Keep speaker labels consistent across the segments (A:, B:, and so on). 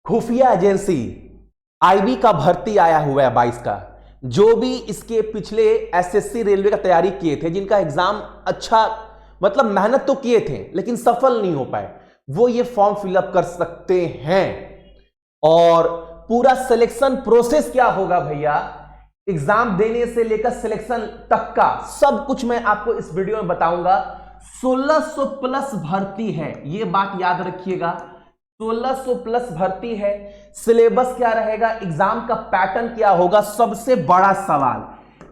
A: खुफिया agency IB का भर्ती आया हुआ है 22 का। जो भी इसके पिछले एसएससी रेलवे का तैयारी किए थे, जिनका एग्जाम अच्छा मतलब मेहनत तो किए थे लेकिन सफल नहीं हो पाए, वो ये फॉर्म फिलअप कर सकते हैं। और पूरा सिलेक्शन प्रोसेस क्या होगा भैया, एग्जाम देने से लेकर सिलेक्शन तक का सब कुछ मैं आपको इस वीडियो में बताऊंगा। 1600 प्लस भर्ती है, ये बात याद रखिएगा। 1600 प्लस भर्ती है। सिलेबस क्या रहेगा, एग्जाम का पैटर्न क्या होगा, सबसे बड़ा सवाल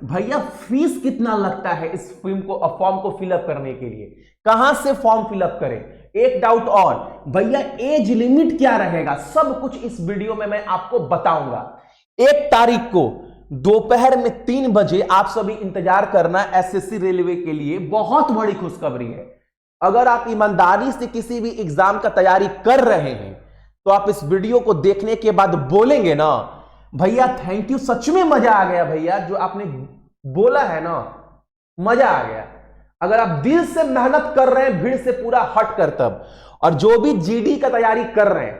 A: भैया फीस कितना लगता है इस फॉर्म को फिलअप करने के लिए, कहां से फॉर्म फिलअप करें। एक डाउट और भैया, एज लिमिट क्या रहेगा, सब कुछ इस वीडियो में मैं आपको बताऊंगा। 1 तारीख को दोपहर में 3 बजे आप सभी इंतजार करना एसएससी रेलवे के लिए। बहुत बड़ी खुशखबरी है। अगर आप ईमानदारी से किसी भी एग्जाम का तैयारी कर रहे हैं तो आप इस वीडियो को देखने के बाद बोलेंगे ना भैया थैंक यू, सच में मजा आ गया भैया, जो आपने बोला है ना मजा आ गया। अगर आप दिल से मेहनत कर रहे हैं, भीड़ से पूरा हट कर तब, और जो भी जीडी का तैयारी कर रहे हैं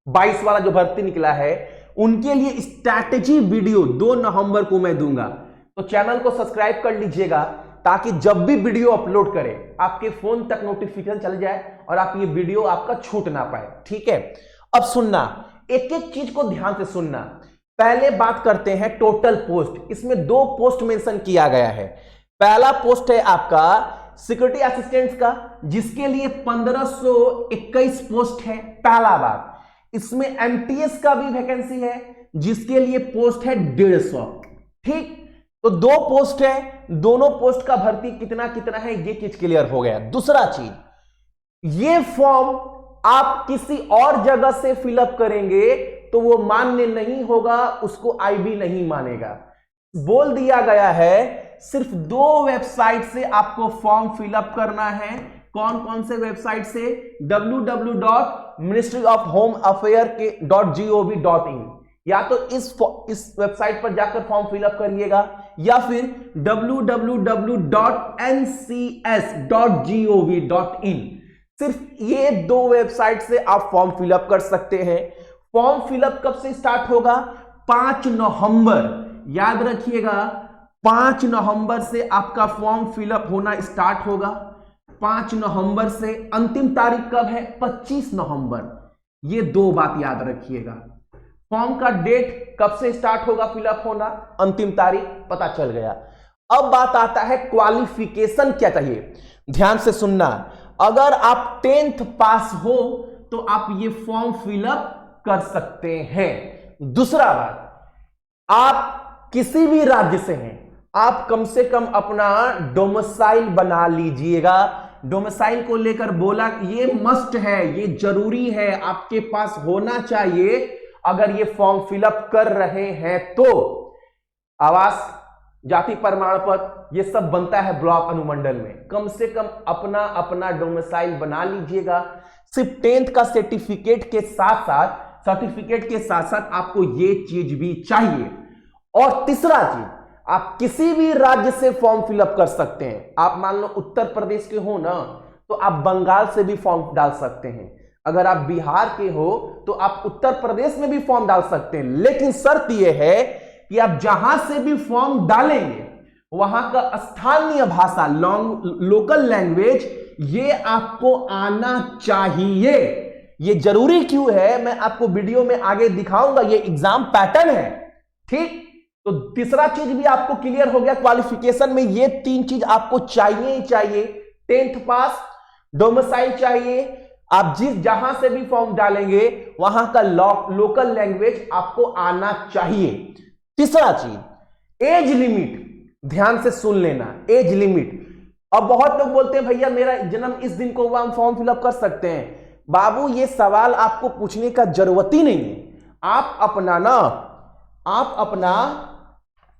A: 22 वाला जो भर्ती निकला है, उनके लिए स्ट्रैटेजी वीडियो 2 नवंबर को मैं दूंगा। तो चैनल को सब्सक्राइब कर लीजिएगा ताकि जब भी वीडियो अपलोड करें आपके फोन तक नोटिफिकेशन चल जाए और आप ये वीडियो आपका छूट ना पाए। ठीक है, अब सुनना, एक एक चीज को ध्यान से सुनना। पहले बात करते हैं टोटल पोस्ट। इसमें 2 पोस्ट मेंशन किया गया है। पहला पोस्ट है आपका सिक्योरिटी असिस्टेंट का, जिसके लिए 1521 पोस्ट है। पहला बात, इसमें एमटीएस का भी वैकेंसी है, जिसके लिए पोस्ट है 150। ठीक, तो 2 पोस्ट है, दोनों पोस्ट का भर्ती कितना कितना है ये चीज क्लियर हो गया। दूसरा चीज, ये फॉर्म आप किसी और जगह से फिलअप करेंगे तो वो मान्य नहीं होगा, उसको आईबी नहीं मानेगा। बोल दिया गया है सिर्फ 2 वेबसाइट से आपको फॉर्म फिलअप करना है। कौन कौन से वेबसाइट से, www.ministryophomeffair.gov.in, या तो इस वेबसाइट पर जाकर फॉर्म फिलअप करिएगा, या फिर www.ncs.gov.in। सिर्फ ये 2 वेबसाइट से आप फॉर्म फिलअप कर सकते हैं। फॉर्म फिलअप कब से स्टार्ट होगा, 5 नवंबर, याद रखिएगा 5 नवंबर से आपका फॉर्म फिलअप होना स्टार्ट होगा। 5 नवंबर से अंतिम तारीख कब है, 25 नवंबर। ये 2 बात याद रखिएगा। फॉर्म का डेट कब से स्टार्ट होगा फिलअप होना, अंतिम तारीख पता चल गया। अब बात आता है क्वालिफिकेशन क्या चाहिए, ध्यान से सुनना। अगर आप 10th पास हो तो आप ये फॉर्म फिलअप कर सकते हैं। दूसरा बात, आप किसी भी राज्य से हैं, आप कम से कम अपना डोमिसाइल बना लीजिएगा। डोमिसाइल को लेकर बोला ये मस्ट है, ये जरूरी है, आपके पास होना चाहिए अगर ये फॉर्म फिलअप कर रहे हैं तो। आवास, जाति प्रमाण पत्र, ये सब बनता है ब्लॉक अनुमंडल में। कम से कम अपना अपना डोमिसाइल बना लीजिएगा। सिर्फ 10th का सर्टिफिकेट के साथ साथ आपको ये चीज भी चाहिए। और तीसरा चीज, आप किसी भी राज्य से फॉर्म फिलअप कर सकते हैं। आप मान लो उत्तर प्रदेश के हो ना, तो आप बंगाल से भी फॉर्म डाल सकते हैं। अगर आप बिहार के हो तो आप उत्तर प्रदेश में भी फॉर्म डाल सकते हैं। लेकिन शर्त यह है कि आप जहां से भी फॉर्म डालेंगे वहां का स्थानीय भाषा, लोकल लैंग्वेज, ये आपको आना चाहिए। ये जरूरी क्यों है मैं आपको वीडियो में आगे दिखाऊंगा, ये एग्जाम पैटर्न है। ठीक, तो तीसरा चीज भी आपको क्लियर हो गया। क्वालिफिकेशन में ये 3 चीज आपको चाहिए ही चाहिए। 10th पास, डोमिसाइल चाहिए, आप जहां से भी फॉर्म डालेंगे वहां का लोकल लैंग्वेज आपको आना चाहिए। तीसरा चीज, एज लिमिट, ध्यान से सुन लेना, एज लिमिट। अब बहुत लोग बोलते हैं भैया मेरा जन्म इस दिन को हुआ, हम फॉर्म फिलअप कर सकते हैं। बाबू ये सवाल आपको पूछने का जरूरत ही नहीं है। आप अपना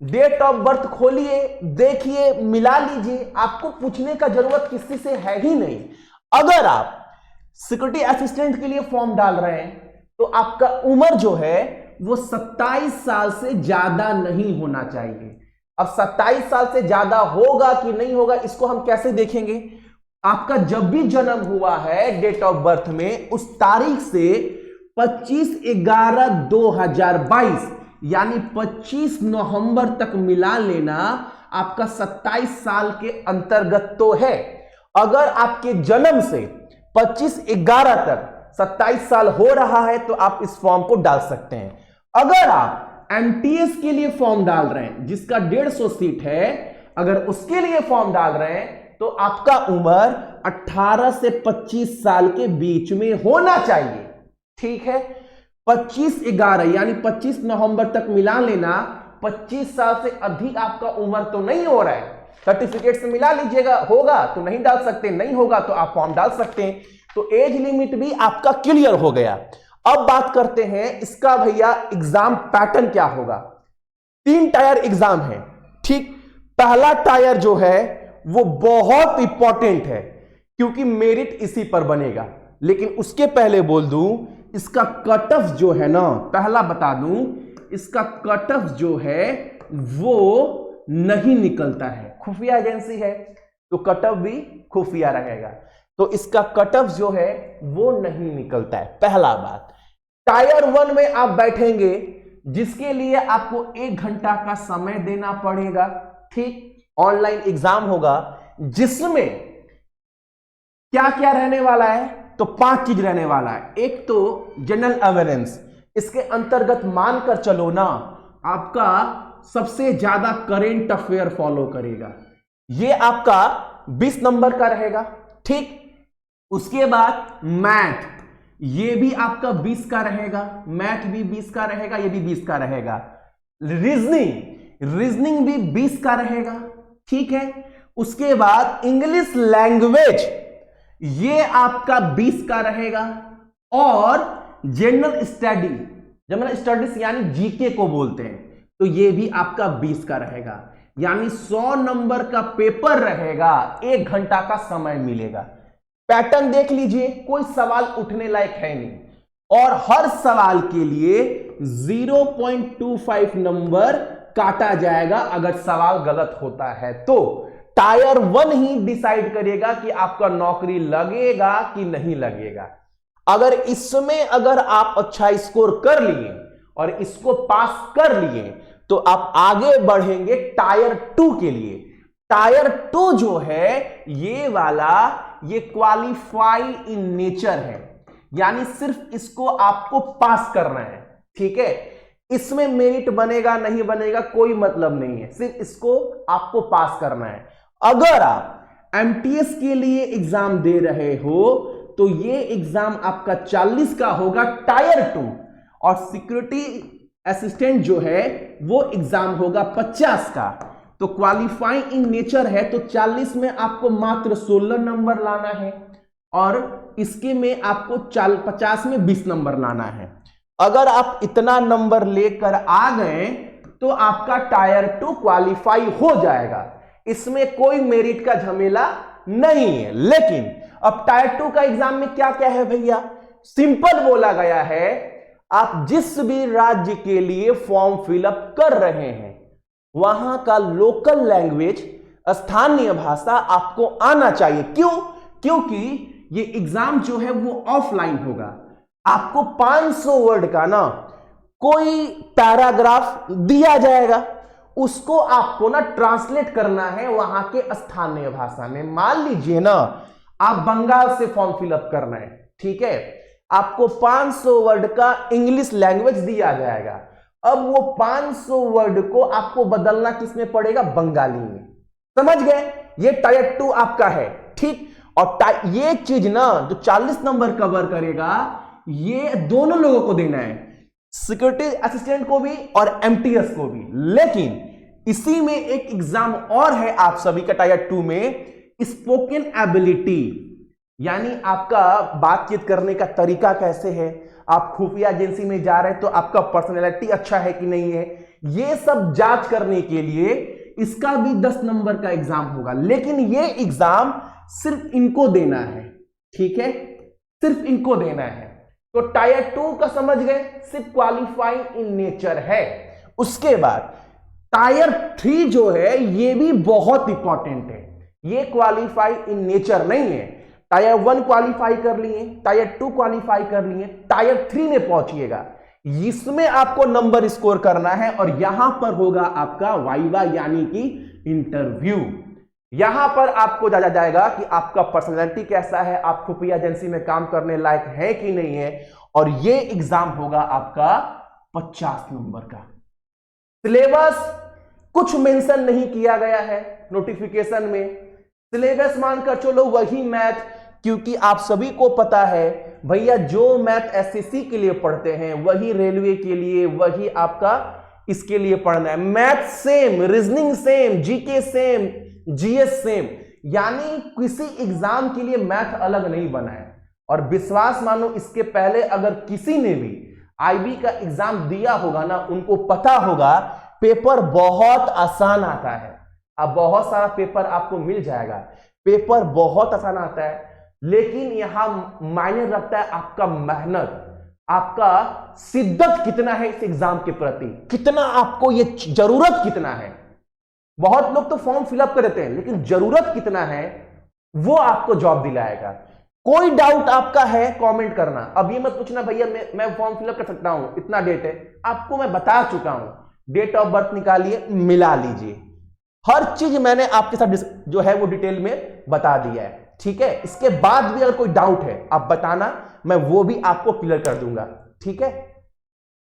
A: डेट ऑफ बर्थ खोलिए, देखिए, मिला लीजिए, आपको पूछने का जरूरत किसी से है ही नहीं। अगर आप सिक्योरिटी असिस्टेंट के लिए फॉर्म डाल रहे हैं तो आपका उम्र जो है वो 27 साल से ज्यादा नहीं होना चाहिए। अब 27 साल से ज्यादा होगा कि नहीं होगा इसको हम कैसे देखेंगे, आपका जब भी जन्म हुआ है डेट ऑफ बर्थ में, उस तारीख से 25/11/2022 यानी 25 नवंबर तक मिला लेना आपका 27 साल के अंतर्गत तो है। अगर आपके जन्म से 25/11 तक 27 साल हो रहा है तो आप इस फॉर्म को डाल सकते हैं। अगर आप एमटीएस के लिए फॉर्म डाल रहे हैं जिसका 150 सीट है, अगर उसके लिए फॉर्म डाल रहे हैं तो आपका उम्र 18 से 25 साल के बीच में होना चाहिए। ठीक है, 25/11 यानी 25 नवंबर तक मिला लेना। 25 साल से अधिक आपका उम्र तो नहीं हो रहा है, सर्टिफिकेट से मिला लीजिएगा, होगा तो नहीं डाल सकते, नहीं होगा तो आप फॉर्म डाल सकते हैं। तो एज लिमिट भी आपका क्लियर हो गया। अब बात करते हैं इसका भैया एग्जाम पैटर्न क्या होगा। 3 टायर एग्जाम है। ठीक, पहला टायर जो है वो बहुत इंपॉर्टेंट है क्योंकि मेरिट इसी पर बनेगा। लेकिन उसके पहले बोल दूं, इसका कट ऑफ जो है ना, पहला बता दूं, इसका कट ऑफ जो है वो नहीं निकलता है, खुफिया एजेंसी है तो कट ऑफ भी खुफिया रहेगा, तो इसका कट ऑफ जो है वो नहीं निकलता है। पहला बात, टायर 1 में आप बैठेंगे जिसके लिए आपको 1 घंटा का समय देना पड़ेगा। ठीक, ऑनलाइन एग्जाम होगा जिसमें क्या क्या रहने वाला है, तो 5 चीज रहने वाला है। एक तो जनरल अवेयरनेस, इसके अंतर्गत मानकर चलो ना आपका सबसे ज्यादा करेंट अफेयर फॉलो करेगा, ये आपका 20 नंबर का रहेगा। ठीक, उसके बाद मैथ, ये भी आपका 20 का रहेगा, मैथ भी 20 का रहेगा, ये भी 20 का रहेगा। रीजनिंग भी 20 का रहेगा। ठीक है, उसके बाद इंग्लिश लैंग्वेज, ये आपका 20 का रहेगा। और जनरल स्टडीज यानी जीके को बोलते हैं, तो ये भी आपका 20 का रहेगा। यानी 100 नंबर का पेपर रहेगा, 1 घंटा का समय मिलेगा। पैटर्न देख लीजिए, कोई सवाल उठने लायक है नहीं और हर सवाल के लिए 0.25 नंबर काटा जाएगा अगर सवाल गलत होता है तो। टायर 1 ही डिसाइड करेगा कि आपका नौकरी लगेगा कि नहीं लगेगा। अगर इसमें अगर आप अच्छा स्कोर कर लिए और इसको पास कर लिए तो आप आगे बढ़ेंगे टायर 2 के लिए। टायर 2 जो है ये वाला, ये क्वालिफाई इन नेचर है, यानी सिर्फ इसको आपको पास करना है। ठीक है, इसमें मेरिट बनेगा नहीं बनेगा कोई मतलब नहीं है, सिर्फ इसको आपको पास करना है। अगर आप एमटीएस के लिए एग्जाम दे रहे हो तो ये एग्जाम आपका 40 का होगा टायर 2, और सिक्योरिटी असिस्टेंट जो है वो एग्जाम होगा 50 का। तो क्वालिफाइंग इन नेचर है तो 40 में आपको मात्र 16 नंबर लाना है और इसके में आपको 50 में 20 नंबर लाना है। अगर आप इतना नंबर लेकर आ गए तो आपका टायर 2 क्वालिफाई हो जाएगा, इसमें कोई मेरिट का झमेला नहीं है। लेकिन अब टायर 2 का एग्जाम में क्या क्या है भैया, सिंपल बोला गया है, आप जिस भी राज्य के लिए फॉर्म फिलअप कर रहे हैं वहां का लोकल लैंग्वेज, स्थानीय भाषा आपको आना चाहिए। क्यों? क्योंकि ये एग्जाम जो है वो ऑफलाइन होगा। आपको 500 वर्ड का ना कोई पैराग्राफ दिया जाएगा, उसको आपको ना ट्रांसलेट करना है वहां के स्थानीय भाषा में। मान लीजिए ना आप बंगाल से फॉर्म फिलअप करना है, ठीक है, आपको 500 वर्ड का इंग्लिश लैंग्वेज दिया जाएगा। अब वो 500 वर्ड को आपको बदलना किसमें पड़ेगा, बंगाली में। समझ गए? ये टायर 2 आपका है, ठीक। और ये चीज ना जो 40 नंबर कवर करेगा ये दोनों लोगों को देना है, सिक्योरिटी असिस्टेंट को भी और एमटीएस को भी। लेकिन इसी में एक एग्जाम और है आप सभी का टायर 2 में, स्पोकन एबिलिटी, यानी आपका बातचीत करने का तरीका कैसे है, आप खुफिया एजेंसी में जा रहे हैं तो आपका पर्सनैलिटी अच्छा है कि नहीं है, ये सब जांच करने के लिए इसका भी 10 नंबर का एग्जाम होगा। लेकिन ये एग्जाम सिर्फ इनको देना है, ठीक है, सिर्फ इनको देना है। तो टायर 2 का समझ गए, सिर्फ क्वालिफाइंग इन नेचर है। उसके बाद टायर 3 जो है ये भी बहुत इंपॉर्टेंट है, ये क्वालिफाई इन नेचर नहीं है। टायर 1 क्वालिफाई कर लिए, टायर 2 क्वालिफाई कर लिए, टायर 3 में पहुंचिएगा, इसमें आपको नंबर स्कोर करना है और यहां पर होगा आपका वाइवा यानी कि इंटरव्यू। यहां पर आपको जाना जाएगा कि आपका पर्सनालिटी कैसा है, आप खुफिया एजेंसी में काम करने लायक है कि नहीं है, और ये एग्जाम होगा आपका 50 नंबर का। सिलेबस कुछ मेंशन नहीं किया गया है नोटिफिकेशन में, सिलेबस मानकर चलो वही मैथ, क्योंकि आप सभी को पता है भैया जो मैथ एसएससी के लिए पढ़ते हैं वही रेलवे के लिए, वही आपका इसके लिए पढ़ना है। Math same, reasoning same, GK same, GS same, यानी किसी एग्जाम के लिए मैथ अलग नहीं बना है। और विश्वास मानो इसके पहले अगर किसी ने भी आईबी का एग्जाम दिया होगा ना, उनको पता होगा पेपर बहुत आसान आता है। अब बहुत सारा पेपर आपको मिल जाएगा, पेपर बहुत आसान आता है, लेकिन यहां मायने रखता है आपका मेहनत, आपका शिद्दत कितना है इस एग्जाम के प्रति, कितना आपको ये जरूरत कितना है। बहुत लोग तो फॉर्म फिलअप कर देते हैं, लेकिन जरूरत कितना है वो आपको जॉब दिलाएगा। कोई डाउट आपका है कमेंट करना, अब ये मत पूछना भैया मैं फॉर्म फिलअप कर सकता हूं, इतना डेट है, आपको मैं बता चुका हूं, डेट ऑफ बर्थ निकालिए, मिला लीजिए, हर चीज मैंने आपके साथ जो है वो डिटेल में बता दिया है, ठीक है। इसके बाद भी अगर कोई डाउट है आप बताना, मैं वो भी आपको क्लियर कर दूंगा, ठीक है।